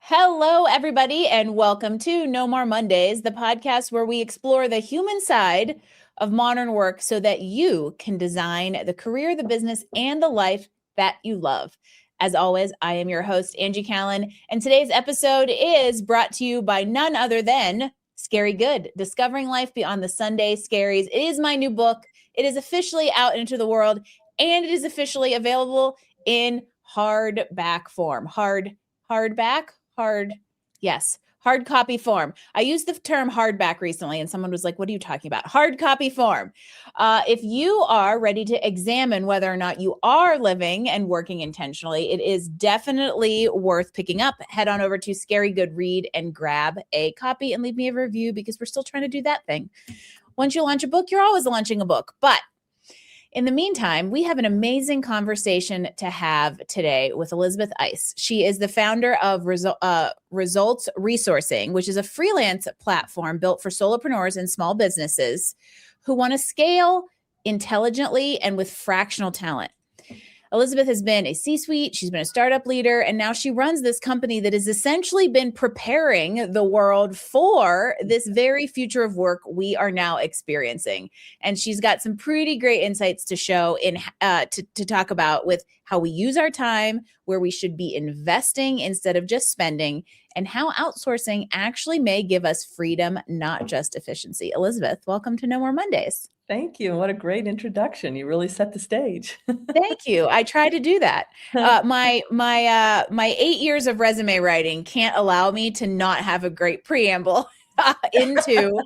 Hello, everybody, and welcome to No More Mondays, the podcast where we explore the human side of modern work so that you can design the career, the business, and the life that you love. As always, I am your host, Angie Callen, and today's episode is brought to you by none other than Scary Good, Discovering Life Beyond the Sunday Scaries. It is my new book. It is officially out into the world, and it is officially available in hardback form. Hard copy form. I used the term hardback recently, and someone was like, what are you talking about? Hard copy form. If you are ready to examine whether or not you are living and working intentionally, it is definitely worth picking up. Head on over to Scary Good Read and grab a copy and leave me a review because we're still trying to do that thing. Once you launch a book, you're always launching a book. But in the meantime, we have an amazing conversation to have today with Elizabeth Eiss. She is the founder of Results Resourcing, which is a freelance platform built for solopreneurs and small businesses who want to scale intelligently and with fractional talent. Elizabeth has been a C-suite, she's been a startup leader, and now she runs this company that has essentially been preparing the world for this very future of work we are now experiencing. And she's got some pretty great insights to show to talk about with how we use our time, where we should be investing instead of just spending, and how outsourcing actually may give us freedom, not just efficiency. Elizabeth, welcome to No More Mondays. Thank you. What a great introduction. You really set the stage. Thank you. I try to do that. My 8 years of resume writing can't allow me to not have a great preamble into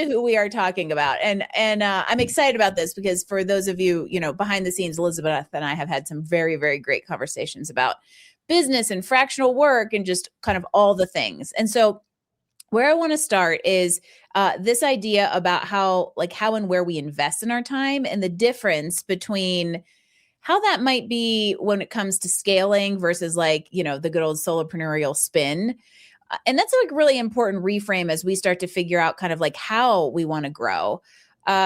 who we are talking about. And I'm excited about this because for those of you, behind the scenes, Elizabeth and I have had some very, very great conversations about business and fractional work and just kind of all the things. And so where I want to start is this idea about how and where we invest in our time and the difference between how that might be when it comes to scaling versus the good old solopreneurial spin. And that's a really important reframe as we start to figure out kind of how we want to grow.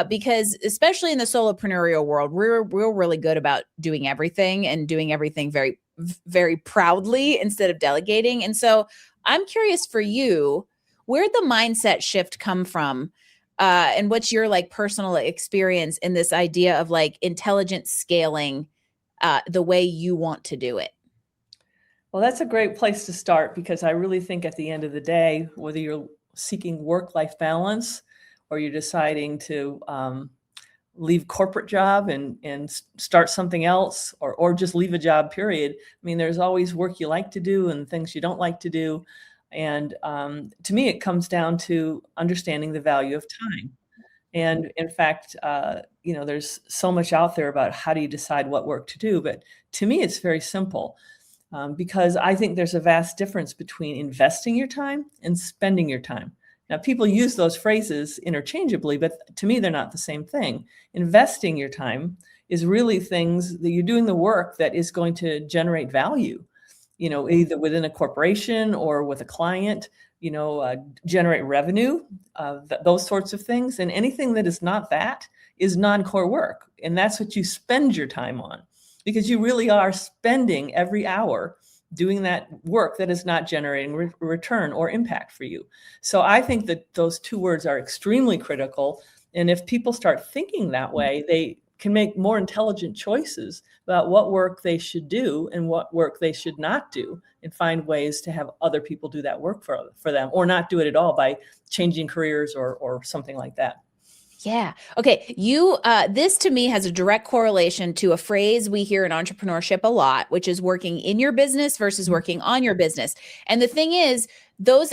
Because especially in the solopreneurial world, we're really good about doing everything and doing everything very, very proudly instead of delegating. And so I'm curious for you, where'd the mindset shift come from? And what's your personal experience in this idea of intelligent scaling the way you want to do it? Well, that's a great place to start because I really think at the end of the day, whether you're seeking work-life balance or you're deciding to leave corporate job and start something else or just leave a job, period. I mean, there's always work you like to do and things you don't like to do. And to me, it comes down to understanding the value of time. And in fact, there's so much out there about how do you decide what work to do. But to me, it's very simple because I think there's a vast difference between investing your time and spending your time. Now, people use those phrases interchangeably, but to me, they're not the same thing. Investing your time is really things that you're doing the work that is going to generate value. Either within a corporation or with a client, generate revenue, those sorts of things. And anything that is not that is non-core work. And that's what you spend your time on because you really are spending every hour doing that work that is not generating return or impact for you. So I think that those two words are extremely critical. And if people start thinking that way, they can make more intelligent choices about what work they should do and what work they should not do and find ways to have other people do that work for them or not do it at all by changing careers or something like that. Yeah. Okay. This to me has a direct correlation to a phrase we hear in entrepreneurship a lot, which is working in your business versus working on your business. And the thing is,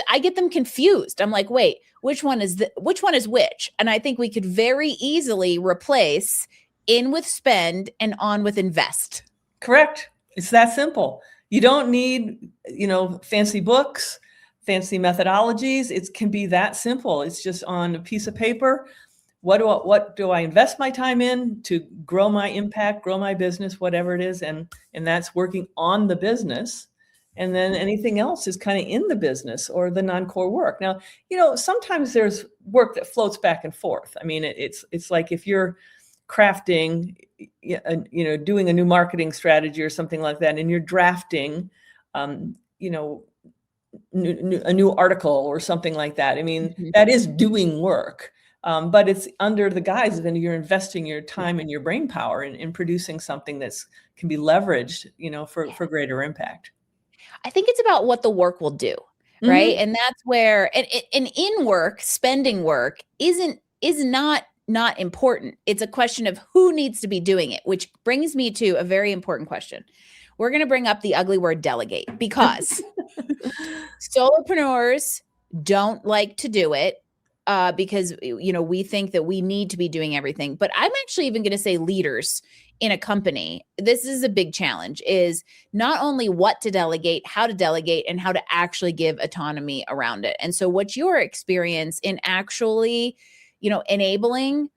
I get them confused. I'm like, wait, which one is which? And I think we could very easily replace in with spend and on with invest. Correct. It's that simple. You don't need, fancy books, fancy methodologies. It can be that simple. It's just on a piece of paper. What do I invest my time in to grow my impact, grow my business, whatever it is. And that's working on the business. And then anything else is kind of in the business or the non-core work. Now, sometimes there's work that floats back and forth. I mean, it's like if you're crafting, doing a new marketing strategy or something like that, and you're drafting, a new article or something like that. I mean, Mhm. that is doing work, but it's under the guise of you're investing your time and your brain power in producing something that's can be leveraged, for greater impact. I think it's about what the work will do, right? Hmm. And that's where and in work, spending work is not important. It's a question of who needs to be doing it, which brings me to a very important question. We're going to bring up the ugly word delegate because solopreneurs don't like to do it because we think that we need to be doing everything. But I'm actually even going to say leaders in a company. This is a big challenge: is not only what to delegate, how to delegate, and how to actually give autonomy around it. And so, what's your experience in actually, enabling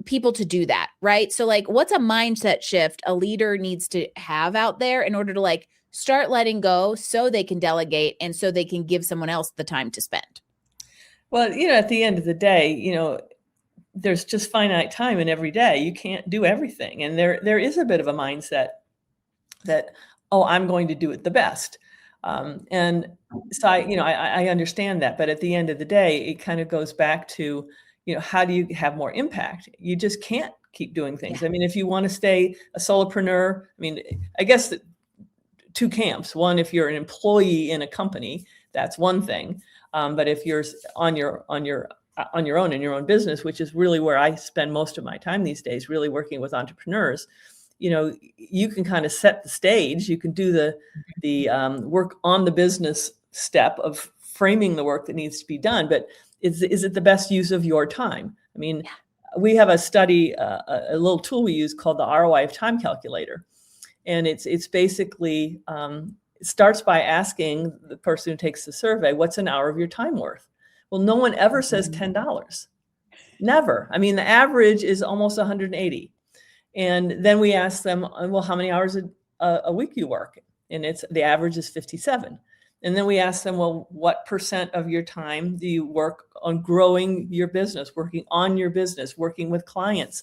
people to do that, right? So like what's a mindset shift a leader needs to have out there in order to like start letting go so they can delegate and so they can give someone else the time to spend? Well, at the end of the day, there's just finite time in every day. You can't do everything. And there is a bit of a mindset that, oh, I'm going to do it the best. And so I understand that. But at the end of the day, it kind of goes back to, how do you have more impact? You just can't keep doing things. Yeah. I mean, if you want to stay a solopreneur, I mean, I guess two camps. One, if you're an employee in a company, that's one thing. But if you're on your own in your own business, which is really where I spend most of my time these days, really working with entrepreneurs, you can kind of set the stage. You can do the work on the business step of framing the work that needs to be done. But is it the best use of your time? I mean, Yeah. we have a study, a little tool we use called the ROI of time calculator. And it's basically, it starts by asking the person who takes the survey, what's an hour of your time worth? Well, no one ever says $10. Never. I mean, the average is almost 180. And then we ask them, well, how many hours a week you work? And the average is 57. And then we ask them, well, what percent of your time do you work on growing your business, working on your business, working with clients?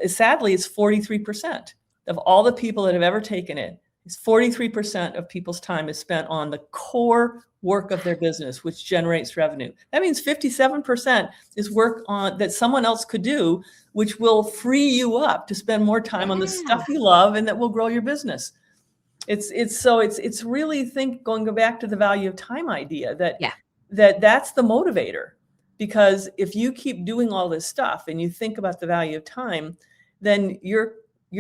Sadly, it's 43%. Of all the people that have ever taken it, it's 43% of people's time is spent on the core work of their business, which generates revenue. That means 57% is work on that someone else could do, which will free you up to spend more time on the stuff you love and that will grow your business. It's really going back to the value of time idea Yeah. that's the motivator. Because if you keep doing all this stuff and you think about the value of time, then you're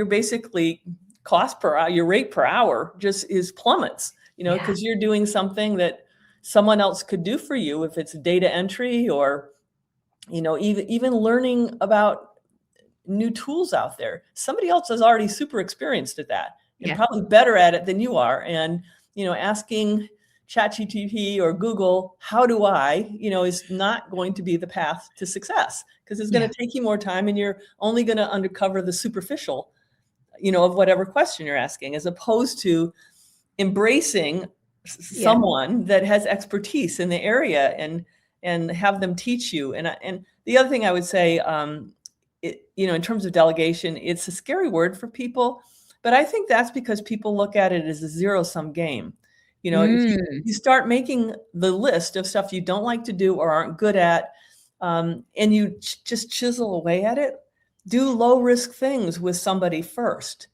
basically cost per hour, your rate per hour just is plummets, because you're doing something that someone else could do for you, if it's data entry or, even learning about new tools out there. Somebody else is already super experienced at that and Yeah. probably better at it than you are. And, asking ChatGPT or Google, how do I, is not going to be the path to success, because it's going to take you more time and you're only going to uncover the superficial, of whatever question you're asking, as opposed to embracing someone that has expertise in the area and have them teach you. And the other thing I would say, in terms of delegation, it's a scary word for people, but I think that's because people look at it as a zero-sum game. If you start making the list of stuff you don't like to do or aren't good at, and you just chisel away at it, do low-risk things with somebody first.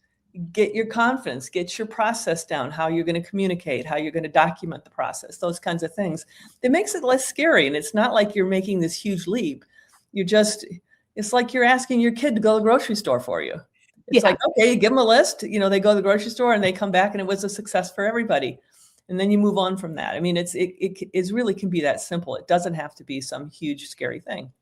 Get your confidence, get your process down, how you're going to communicate, how you're going to document the process, those kinds of things. It makes it less scary. And it's not like you're making this huge leap. It's like you're asking your kid to go to the grocery store for you. It's like, okay, you give them a list, they go to the grocery store and they come back and it was a success for everybody. And then you move on from that. I mean, it really can be that simple. It doesn't have to be some huge, scary thing.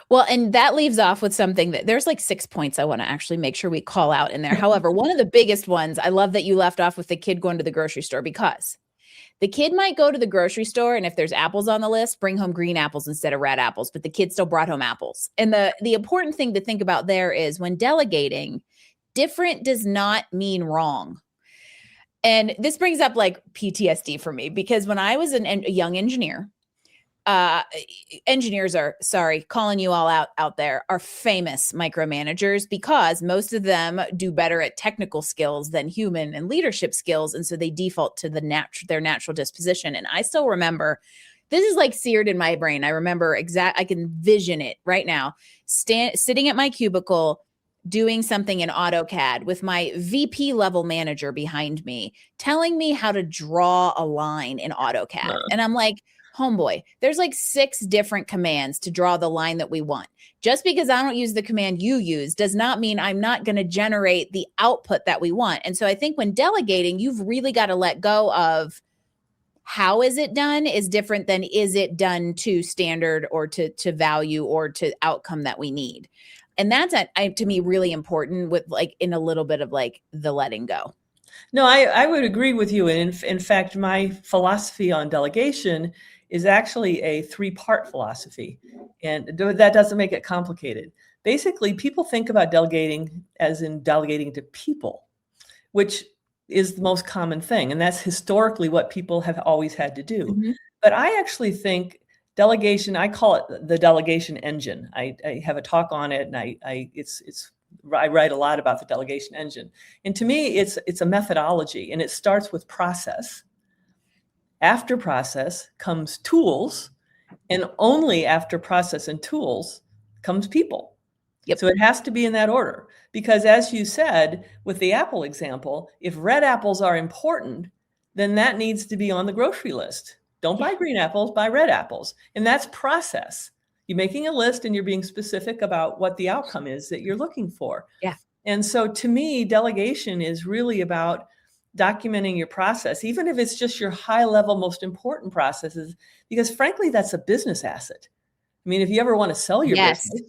Well, and that leaves off with something that there's like 6 points I want to actually make sure we call out in there. However, one of the biggest ones, I love that you left off with the kid going to the grocery store, because the kid might go to the grocery store and if there's apples on the list, bring home green apples instead of red apples, but the kid still brought home apples. And the important thing to think about there is when delegating, different does not mean wrong. And this brings up like PTSD for me, because when I was a young engineer, engineers are, sorry, calling you all out there, are famous micromanagers because most of them do better at technical skills than human and leadership skills. And so they default to their natural disposition. And I still remember, this is like seared in my brain. I remember I can vision it right now, sitting at my cubicle, doing something in AutoCAD with my VP level manager behind me, telling me how to draw a line in AutoCAD. And I'm like, homeboy, there's like 6 different commands to draw the line that we want. Just because I don't use the command you use does not mean I'm not going to generate the output that we want. And so I think when delegating, you've really got to let go of how is it done is different than is it done to standard or to value or to outcome that we need. And that's to me really important with like in a little bit of like the letting go. No, I would agree with you. And in fact, my philosophy on delegation is actually a 3-part philosophy. And that doesn't make it complicated. Basically, people think about delegating as in delegating to people, which is the most common thing. And that's historically what people have always had to do. Mm-hmm. But I actually think delegation, I call it the delegation engine. I have a talk on it, and I write a lot about the delegation engine. And to me, it's a methodology, and it starts with process. After process comes tools, and only after process and tools comes people. Yep. So it has to be in that order, because as you said, with the apple example, if red apples are important, then that needs to be on the grocery list. Don't buy green apples, buy red apples. And that's process. You're making a list and you're being specific about what the outcome is that you're looking for. Yeah. And so to me, delegation is really about documenting your process, even if it's just your high level, most important processes, because frankly, that's a business asset. I mean, if you ever want to sell your business,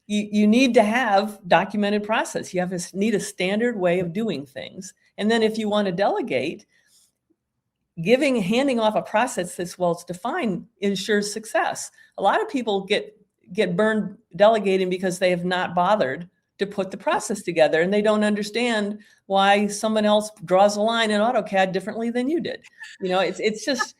you need to have documented process. You need a standard way of doing things. And then if you want to delegate, handing off a process that's well defined ensures success. A lot of people get burned delegating because they have not bothered to put the process together, and they don't understand why someone else draws a line in AutoCAD differently than you did. You know, it's just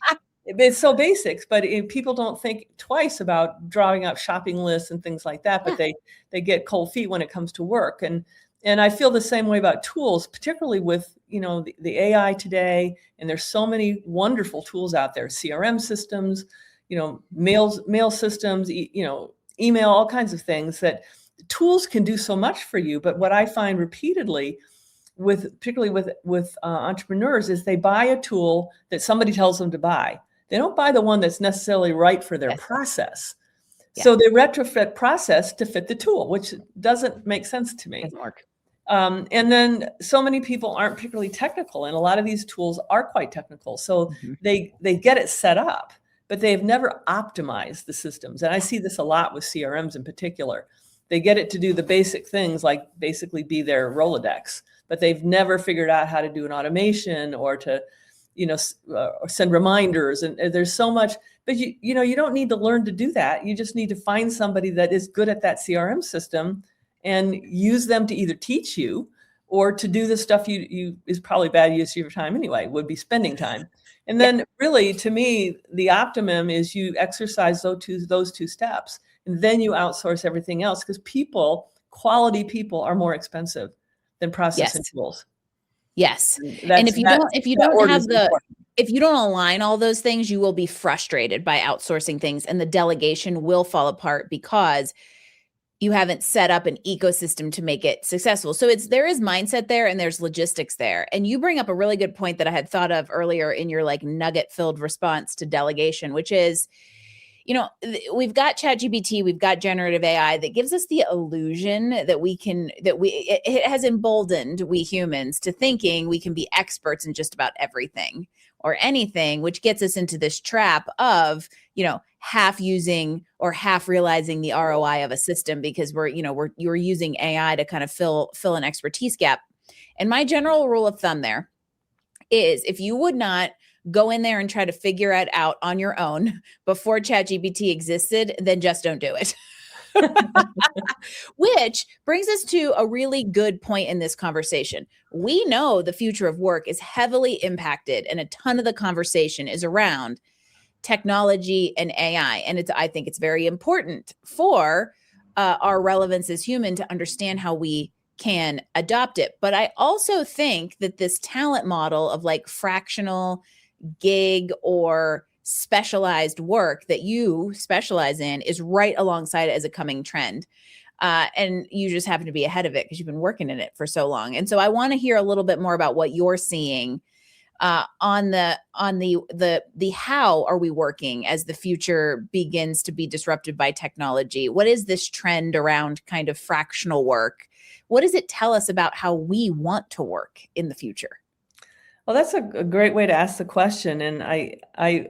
it's so basic, but people don't think twice about drawing out shopping lists and things like that. But they get cold feet when it comes to work, and I feel the same way about tools, particularly with the AI today. And there's so many wonderful tools out there: CRM systems, mail systems, email, all kinds of things that tools can do so much for you. But what I find repeatedly, particularly with entrepreneurs, is they buy a tool that somebody tells them to buy. They don't buy the one that's necessarily right for their process. Yeah. So they retrofit process to fit the tool, which doesn't make sense to me. Doesn't work. And then so many people aren't particularly technical, and a lot of these tools are quite technical. So they get it set up, but they've never optimized the systems. And I see this a lot with CRMs in particular. They get it to do the basic things, like basically be their Rolodex, but they've never figured out how to do an automation or to, or send reminders. And there's so much, but you don't need to learn to do that. You just need to find somebody that is good at that CRM system and use them to either teach you or to do the stuff you is probably bad use of your time anyway, would be spending time. And then really, to me, the optimum is you exercise those two steps, and then you outsource everything else, because quality people are more expensive than process and tools. Yes. And if you don't align all those things, you will be frustrated by outsourcing things, and the delegation will fall apart because you haven't set up an ecosystem to make it successful. So there is mindset there and there's logistics there. And you bring up a really good point that I had thought of earlier in your like nugget filled response to delegation, which is, we've got ChatGPT, we've got generative AI that gives us the illusion that it has emboldened we humans to thinking we can be experts in just about everything or anything, which gets us into this trap of, half using or half realizing the ROI of a system because you're using AI to kind of fill an expertise gap. And my general rule of thumb there is, if you would not go in there and try to figure it out on your own before ChatGPT existed, then just don't do it. Which brings us to a really good point in this conversation. We know the future of work is heavily impacted, and a ton of the conversation is around technology and AI. And I think it's very important for our relevance as human to understand how we can adopt it. But I also think that this talent model of like fractional, gig, or specialized work that you specialize in is right alongside it as a coming trend. And you just happen to be ahead of it because you've been working in it for so long. And so I want to hear a little bit more about what you're seeing on the how are we working as the future begins to be disrupted by technology? What is this trend around kind of fractional work? What does it tell us about how we want to work in the future? Well, that's a great way to ask the question, and I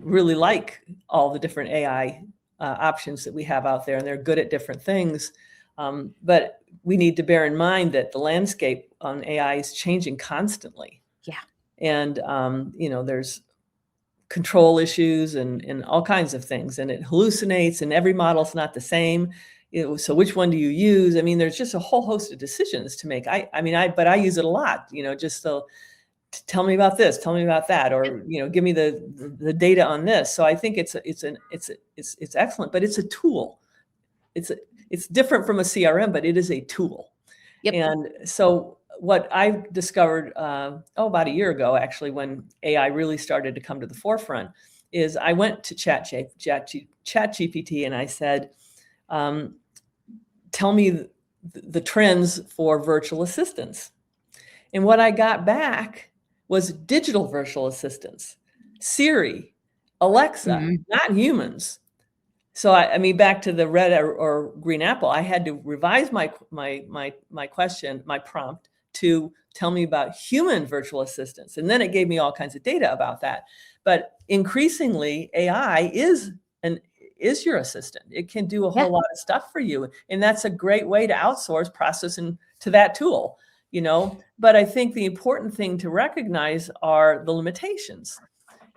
really like all the different AI options that we have out there, and they're good at different things. But we need to bear in mind that the landscape on AI is changing constantly. Yeah, and there's control issues and all kinds of things, and it hallucinates, and every model's not the same. So which one do you use? I mean, there's just a whole host of decisions to make. But I use it a lot. Just so. Tell me about this, tell me about that, or give me the data on this. So I think it's excellent, but it's a tool. It's different from a CRM, but it is a tool. Yep. And so what I discovered about a year ago, actually, when AI really started to come to the forefront, is I went to ChatGPT and I said, tell me the trends for virtual assistants. And what I got back was digital virtual assistants, Siri, Alexa, not humans. So I mean, back to the red or green apple, I had to revise my question, my prompt, to tell me about human virtual assistants, and then it gave me all kinds of data about that. But increasingly, AI is your assistant. It can do a whole lot of stuff for you, and that's a great way to outsource processing to that tool. But I think the important thing to recognize are the limitations.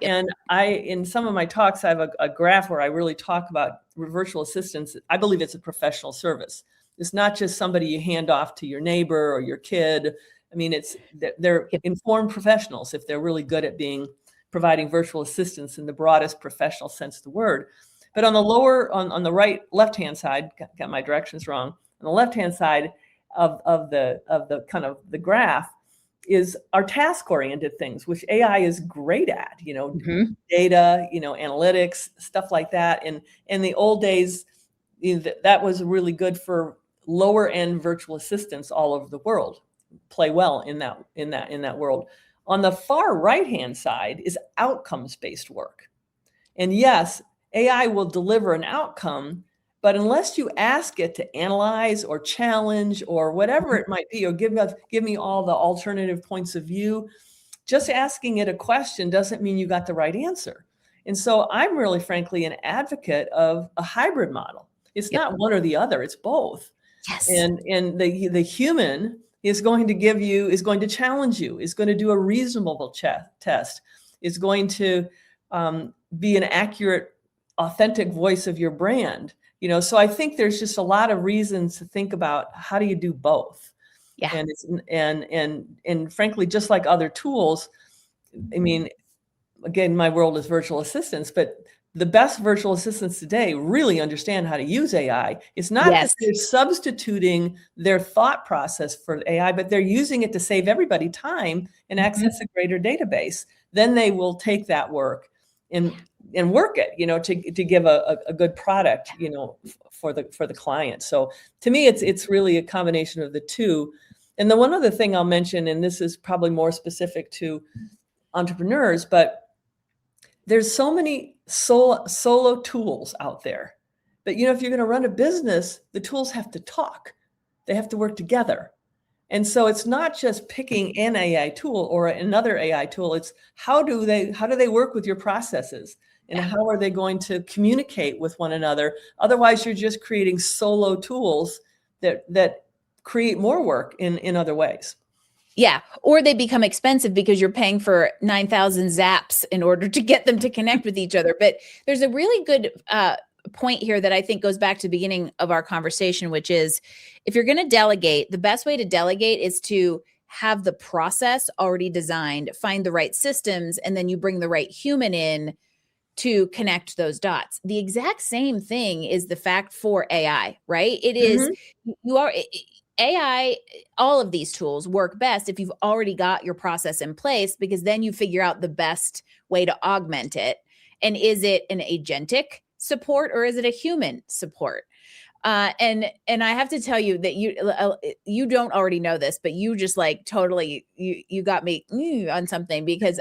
And in some of my talks, I have a graph where I really talk about virtual assistants. I believe it's a professional service. It's not just somebody you hand off to your neighbor or your kid. I mean, they're informed professionals if they're really good at providing virtual assistance in the broadest professional sense of the word. But on the on the left-hand side, got my directions wrong. On the left-hand side of the kind of the graph is our task-oriented things, which AI is great at, data, analytics, stuff like that. And in the old days, that was really good for lower end virtual assistants all over the world, play well in that world. On the far right-hand side is outcomes-based work. And yes, AI will deliver an outcome, but unless you ask it to analyze or challenge or whatever it might be, or give me all the alternative points of view, just asking it a question doesn't mean you got the right answer. And so I'm really, frankly, an advocate of a hybrid model. It's not one or the other, it's both. Yes. And the human is going to challenge you, is going to do a reasonable test, is going to be an accurate, authentic voice of your brand. So I think there's just a lot of reasons to think about how do you do both. Yeah. And frankly, just like other tools, I mean, again, my world is virtual assistants, but the best virtual assistants today really understand how to use AI. It's not that they're substituting their thought process for AI, but they're using it to save everybody time and access a greater database. Then they will take that work and work it, to give a good product, for the client. So to me, it's really a combination of the two. And the one other thing I'll mention, and this is probably more specific to entrepreneurs, but there's so many solo tools out there. But if you're going to run a business, the tools have to talk. They have to work together. And so it's not just picking an AI tool or another AI tool. It's how do they work with your processes, and how are they going to communicate with one another? Otherwise, you're just creating solo tools that create more work in other ways. Yeah. Or they become expensive because you're paying for 9,000 zaps in order to get them to connect with each other. But there's a really good point here that I think goes back to the beginning of our conversation, which is if you're going to delegate, the best way to delegate is to have the process already designed, find the right systems, and then you bring the right human in to connect those dots. The exact same thing is the fact for AI, right? It is, you are AI, all of these tools work best if you've already got your process in place, because then you figure out the best way to augment it. And is it an agentic support or is it a human support? And I have to tell you that you don't already know this, but you just like totally, you got me on something, because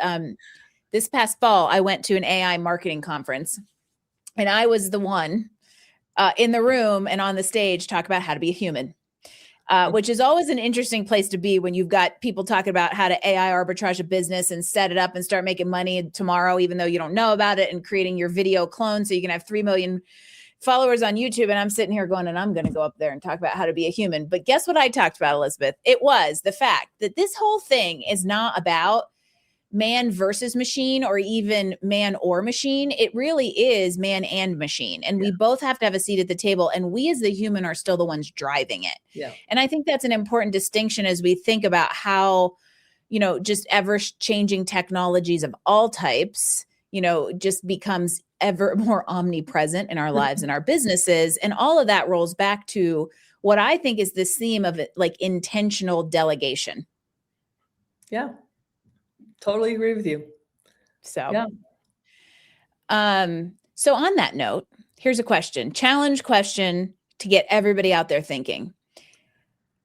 this past fall I went to an AI marketing conference, and I was the one in the room and on the stage talk about how to be a human. Which is always an interesting place to be when you've got people talking about how to AI arbitrage a business and set it up and start making money tomorrow, even though you don't know about it, and creating your video clone so you can have 3 million followers on YouTube. And I'm sitting here going, and I'm going to go up there and talk about how to be a human. But guess what I talked about, Elizabeth? It was the fact that this whole thing is not about man versus machine, or even man or machine. It really is man and machine. And we both have to have a seat at the table. And we as the human are still the ones driving it. Yeah. And I think that's an important distinction as we think about how, just ever changing technologies of all types, just becomes ever more omnipresent in our lives and our businesses. And all of that rolls back to what I think is this theme of it, like intentional delegation. Yeah. Totally agree with you. So, yeah. So on that note, here's a challenge question to get everybody out there thinking.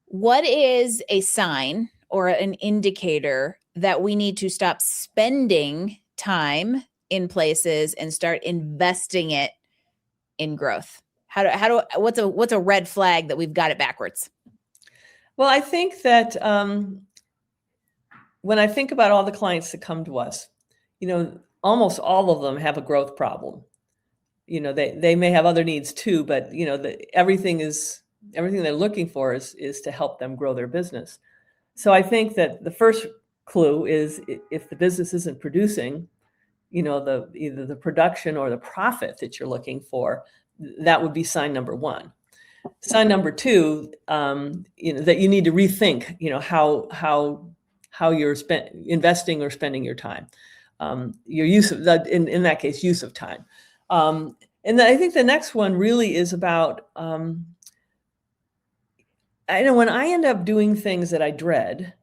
What is a sign or an indicator that we need to stop spending time in places and start investing it in growth? What's a red flag that we've got it backwards? Well, I think that, when I think about all the clients that come to us, almost all of them have a growth problem. They may have other needs too, but everything they're looking for is to help them grow their business. So I think that the first clue is, if the business isn't producing, either the production or the profit that you're looking for, that would be sign number one. Sign number two, that you need to rethink, how you're investing or spending your time, your use of that, in that case, use of time. And then I think the next one really is about, I know when I end up doing things that I dread,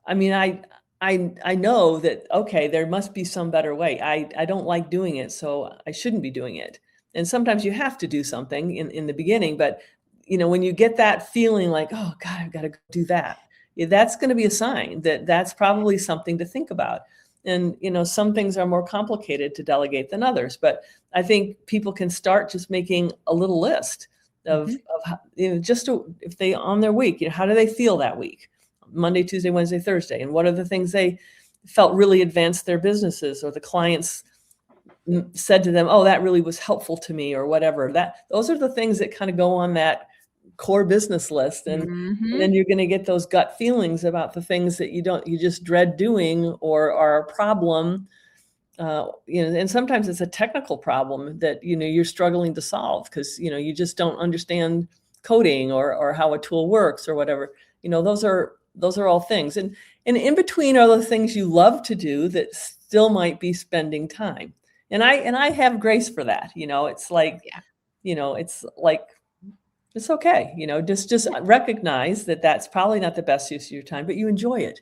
I know that, okay, there must be some better way. I don't like doing it, so I shouldn't be doing it. And sometimes you have to do something in the beginning, but when you get that feeling like, oh God, I've got to do that, that's going to be a sign that that's probably something to think about. And, some things are more complicated to delegate than others, but I think people can start just making a little list of if they, on their week, how do they feel that week? Monday, Tuesday, Wednesday, Thursday. And what are the things they felt really advanced their businesses, or the clients said to them, oh, that really was helpful to me, or whatever. Those are the things that kind of go on that core business list. And, and then you're going to get those gut feelings about the things that you just dread doing or are a problem. And sometimes it's a technical problem that, you're struggling to solve because, you just don't understand coding or how a tool works or whatever. Those are all things. And in between are the things you love to do that still might be spending time. And I have grace for that. It's like, it's like, it's okay. Just recognize that that's probably not the best use of your time, but you enjoy it.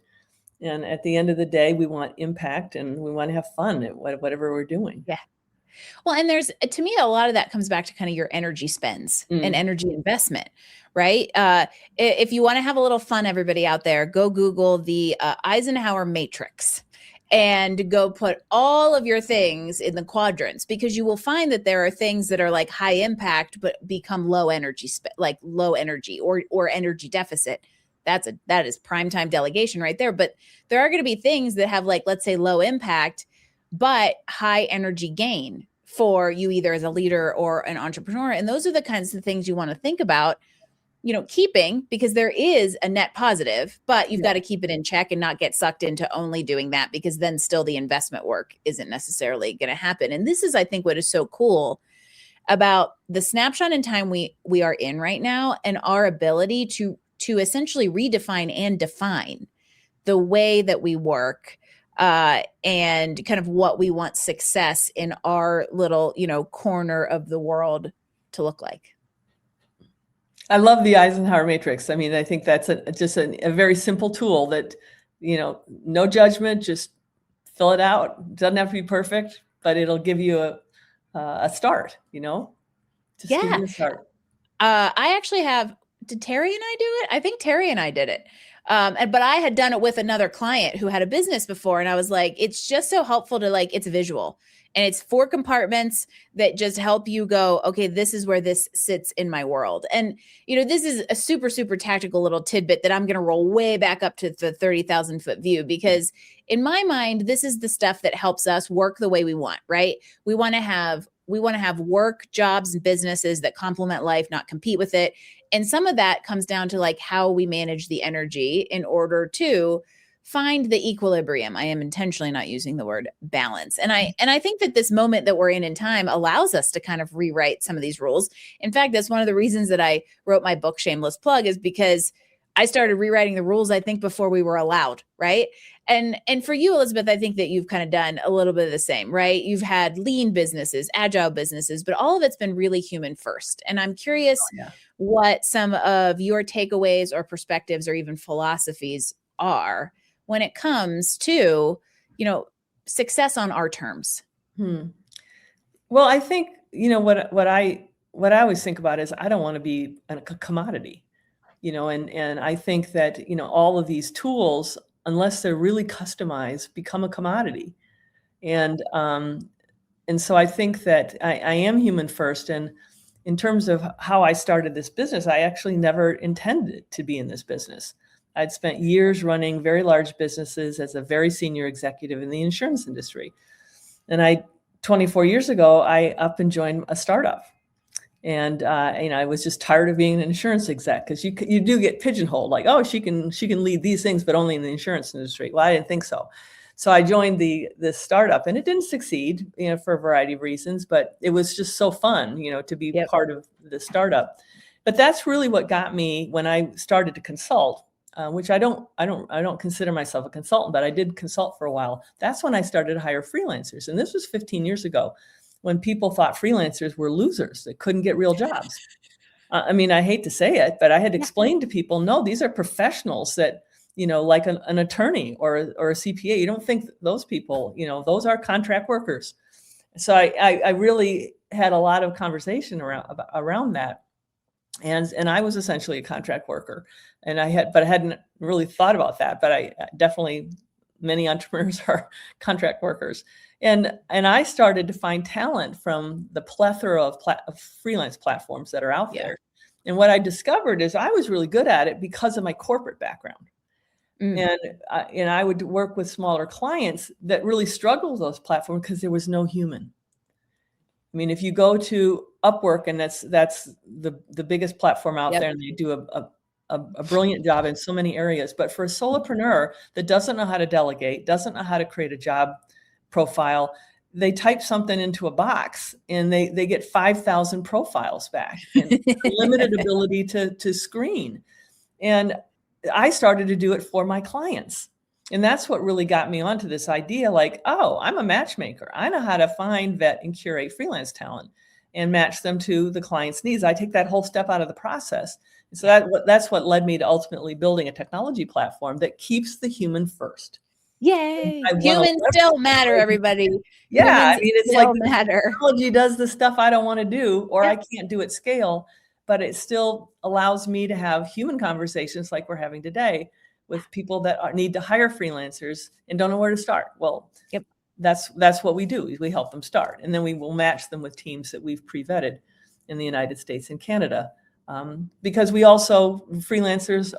And at the end of the day, we want impact and we want to have fun at whatever we're doing. Yeah. Well, and to me, a lot of that comes back to kind of your energy spends and energy investment, right? If you want to have a little fun, everybody out there, go Google the Eisenhower matrix and go put all of your things in the quadrants, because you will find that there are things that are like high impact, but become low energy, like low energy or energy deficit. That is primetime delegation right there. But there are going to be things that have, like, let's say, low impact, but high energy gain for you, either as a leader or an entrepreneur. And those are the kinds of things you want to think about, keeping, because there is a net positive, but you've got to keep it in check and not get sucked into only doing that, because then still the investment work isn't necessarily going to happen. And this is, I think, what is so cool about the snapshot in time we are in right now, and our ability to essentially redefine and define the way that we work, and kind of what we want success in our little, corner of the world to look like. I love the Eisenhower matrix. I mean, I think that's just a very simple tool that, no judgment, just fill it out. Doesn't have to be perfect, but it'll give you a start, just give Yeah. you a start. I actually did Terry and I do it? I think Terry and I did it. But I had done it with another client who had a business before. And I was like, it's just so helpful to it's visual, and it's 4 compartments that just help you go, okay, this is where this sits in my world. And, this is a super, super tactical little tidbit that I'm going to roll way back up to the 30,000 foot view, because in my mind, this is the stuff that helps us work the way we want, right? We want to have work, jobs, and businesses that complement life, not compete with it. And some of that comes down to how we manage the energy in order to find the equilibrium. I am intentionally not using the word balance. And I think that this moment that we're in time allows us to kind of rewrite some of these rules. In fact, that's one of the reasons that I wrote my book, Shameless Plug, is because I started rewriting the rules, I think, before we were allowed, right? And for you, Elizabeth, I think that you've kind of done a little bit of the same, right? You've had lean businesses, agile businesses, but all of it's been really human first. And I'm curious what some of your takeaways or perspectives or even philosophies are when it comes to, success on our terms. Well, I think, what I always think about is I don't want to be a commodity, and I think that, all of these tools, unless they're really customized, become a commodity. And so I think that I am human first. And in terms of how I started this business, I actually never intended to be in this business. I'd spent years running very large businesses as a very senior executive in the insurance industry. And 24 years ago, I up and joined a startup. And I was just tired of being an insurance exec, because you do get pigeonholed, like, oh, she can lead these things, but only in the insurance industry. Well, I didn't think so. So I joined this startup, and it didn't succeed, for a variety of reasons, but it was just so fun, to be part of the startup. But that's really what got me when I started to consult, which I don't consider myself a consultant, but I did consult for a while. That's when I started to hire freelancers. And this was 15 years ago, when people thought freelancers were losers that couldn't get real jobs. I mean, I hate to say it, but I had to explain to people, no, these are professionals that, like an attorney or a CPA. You don't think those people, those are contract workers. So I really had a lot of conversation around that. And I was essentially a contract worker, and I hadn't really thought about that, but I definitely, many entrepreneurs are contract workers. And I started to find talent from the plethora of freelance platforms that are out there. And what I discovered is I was really good at it because of my corporate background. And I would work with smaller clients that really struggled with those platforms because there was no human. I mean, if you go to Upwork, and that's the biggest platform out there, and they do a brilliant job in so many areas. But for a solopreneur that doesn't know how to delegate, doesn't know how to create a job profile, they type something into a box and they get 5,000 profiles back and limited ability to screen. And I started to do it for my clients. And that's what really got me onto this idea, like, oh, I'm a matchmaker. I know how to find, vet, and curate freelance talent and match them to the client's needs. I take that whole step out of the process. So that's what led me to ultimately building a technology platform that keeps the human first. Yay. Humans still matter, everybody. Yeah. Humans it's like matter. Technology does the stuff I don't want to do, or I can't do at scale, but it still allows me to have human conversations like we're having today with people that need to hire freelancers and don't know where to start. Well, that's what we do. We help them start, and then we will match them with teams that we've pre-vetted in the United States and Canada, because freelancers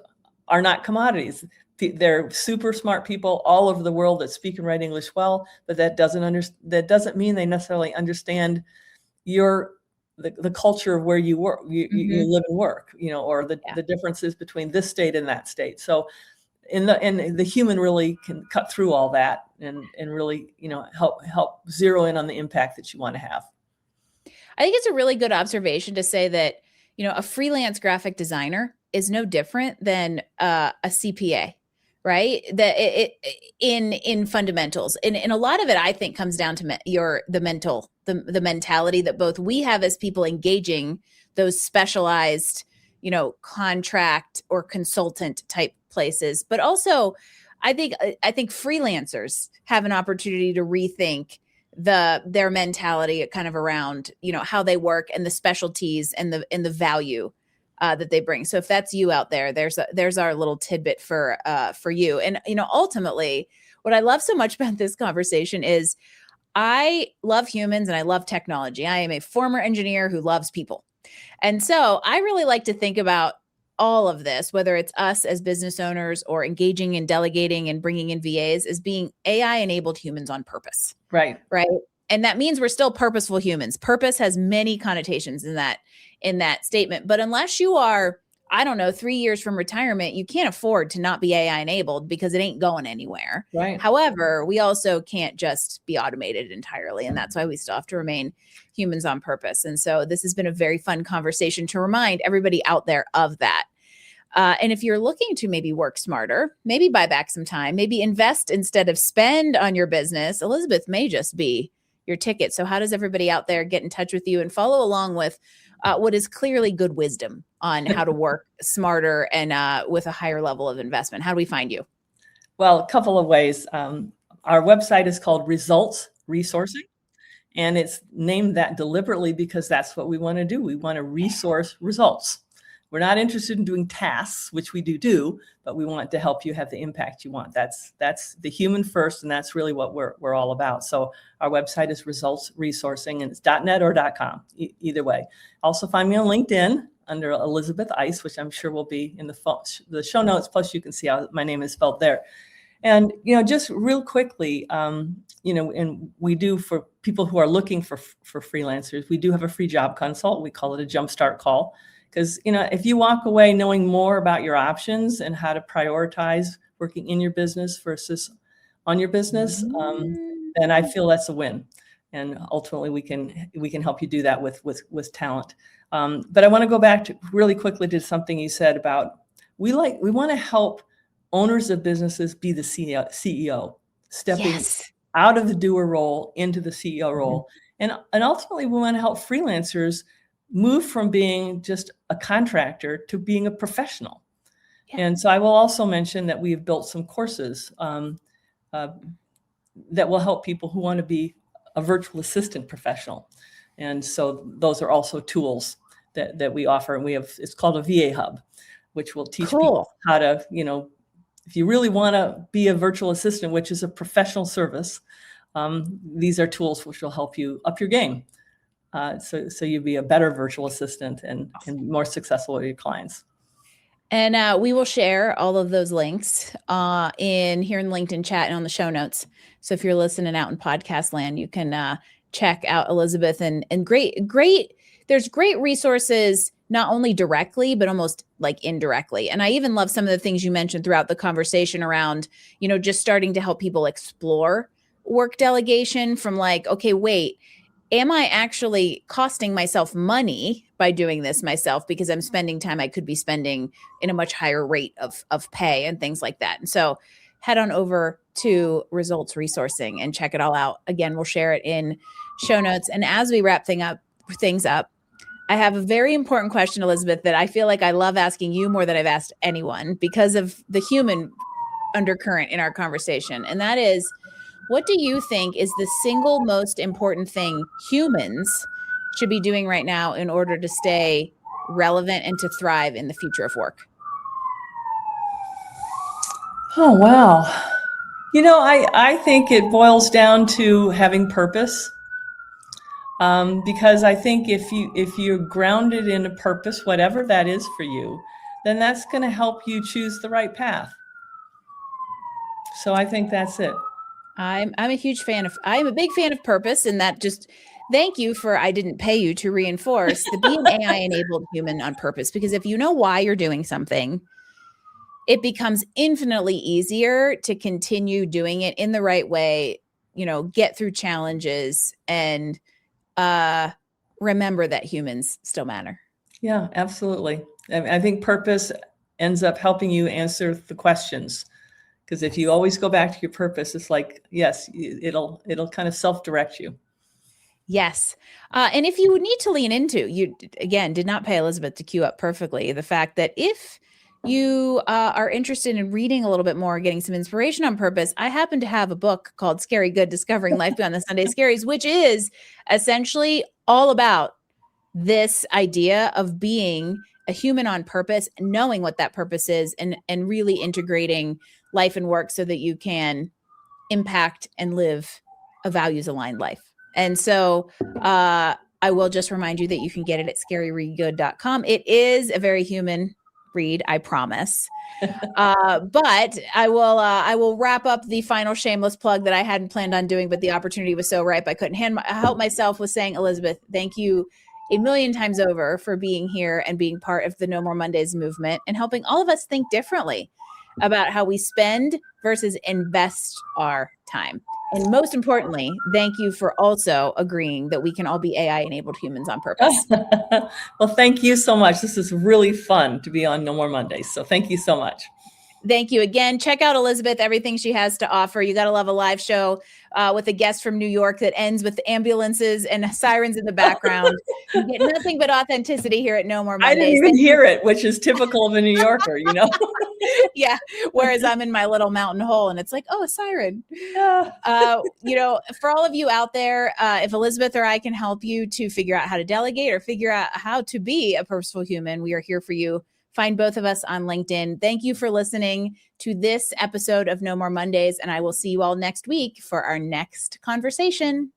are not commodities. They're super smart people all over the world that speak and write English well, but that doesn't mean they necessarily understand the culture of where you work, you live and work, or the differences between this state and that state. So, and the human really can cut through all that and really, help zero in on the impact that you want to have. I think it's a really good observation to say that, a freelance graphic designer is no different than a CPA, right? That in fundamentals, and a lot of it, I think, comes down to the mentality that both we have as people engaging those specialized, contract or consultant type places, but also I think freelancers have an opportunity to rethink their mentality kind of around, how they work and the specialties and the value that they bring. So if that's you out there, there's our little tidbit for you. And ultimately, what I love so much about this conversation is I love humans and I love technology. I am a former engineer who loves people, and so I really like to think about all of this, whether it's us as business owners or engaging in delegating and bringing in VAs, as being AI enabled humans on purpose. Right. Right. And that means we're still purposeful humans. Purpose has many connotations in that statement. But unless you are, I don't know, 3 years from retirement, you can't afford to not be AI enabled because it ain't going anywhere. Right. However, we also can't just be automated entirely. And that's why we still have to remain humans on purpose. And so this has been a very fun conversation to remind everybody out there of that. And if you're looking to maybe work smarter, maybe buy back some time, maybe invest instead of spend on your business, Elizabeth may just be your ticket. So how does everybody out there get in touch with you and follow along with what is clearly good wisdom on how to work smarter and with a higher level of investment? How do we find you? Well, a couple of ways. Our website is called Results Resourcing, and it's named that deliberately because that's what we want to do. We want to resource results. We're not interested in doing tasks, which we do, but we want to help you have the impact you want. That's the human first, and that's really what we're all about. So our website is Results Resourcing, and it's .net or .com, either way. Also find me on LinkedIn under Elizabeth Eiss, which I'm sure will be in the show notes. Plus, you can see how my name is spelled there. And just real quickly, and we do, for people who are looking for freelancers, we do have a free job consult. We call it a jumpstart call. Because, if you walk away knowing more about your options and how to prioritize working in your business versus on your business, then I feel that's a win. And ultimately, we can help you do that with talent. But I want to go back to really quickly to something you said about we want to help owners of businesses be the CEO, stepping out of the doer role into the CEO role. And ultimately, we want to help freelancers move from being just a contractor to being a professional. Yeah. And so I will also mention that we have built some courses that will help people who want to be a virtual assistant professional. And so those are also tools that we offer. And it's called a VA Hub, which will teach people how to, if you really want to be a virtual assistant, which is a professional service, these are tools which will help you up your game. So you'd be a better virtual assistant and more successful with your clients. And we will share all of those links here in the LinkedIn chat and on the show notes. So if you're listening out in podcast land, you can check out Elizabeth and great. There's great resources, not only directly, but almost like indirectly. And I even love some of the things you mentioned throughout the conversation around, just starting to help people explore work delegation from like, okay, wait, am I actually costing myself money by doing this myself because I'm spending time I could be spending in a much higher rate of pay and things like that? And so head on over to Results Resourcing and check it all out. Again, we'll share it in show notes. And as we wrap things up, I have a very important question, Elizabeth, that I feel like I love asking you more than I've asked anyone because of the human undercurrent in our conversation. And that is, what do you think is the single most important thing humans should be doing right now in order to stay relevant and to thrive in the future of work? Oh, wow. I think it boils down to having purpose. Because I think if you're grounded in a purpose, whatever that is for you, then that's going to help you choose the right path. So I think that's it. I'm a big fan of purpose, and that just thank you for, I didn't pay you to reinforce the being AI enabled human on purpose, because if you know why you're doing something, it becomes infinitely easier to continue doing it in the right way, get through challenges and remember that humans still matter. Yeah, absolutely. I think purpose ends up helping you answer the questions. Because if you always go back to your purpose, it's like, yes, it'll kind of self-direct you. Yes. And if you need to lean into, you again did not pay Elizabeth to cue up perfectly the fact that if you are interested in reading a little bit more, getting some inspiration on purpose, I happen to have a book called Scary Good, Discovering Life Beyond the Sunday Scaries, which is essentially all about this idea of being a human on purpose, knowing what that purpose is, and really integrating life and work so that you can impact and live a values aligned life. And so I will just remind you that you can get it at scaryreadgood.com. It is a very human read, I promise. But I will wrap up the final shameless plug that I hadn't planned on doing, but the opportunity was so ripe I couldn't help myself with saying, Elizabeth, thank you a million times over for being here and being part of the No More Mondays movement and helping all of us think differently about how we spend versus invest our time. And most importantly, thank you for also agreeing that we can all be AI-enabled humans on purpose. Well, thank you so much. This is really fun to be on No More Mondays. So thank you so much. Thank you again. Check out Elizabeth, everything she has to offer. You got to love a live show with a guest from New York that ends with ambulances and sirens in the background. You get nothing but authenticity here at No More Mondays. I didn't even hear it, which is typical of a New Yorker, you know? Yeah. Whereas I'm in my little mountain hole and it's like, oh, a siren. You know, for all of you out there, if Elizabeth or I can help you to figure out how to delegate or figure out how to be a purposeful human, we are here for you. Find both of us on LinkedIn. Thank you for listening to this episode of No More Mondays, and I will see you all next week for our next conversation.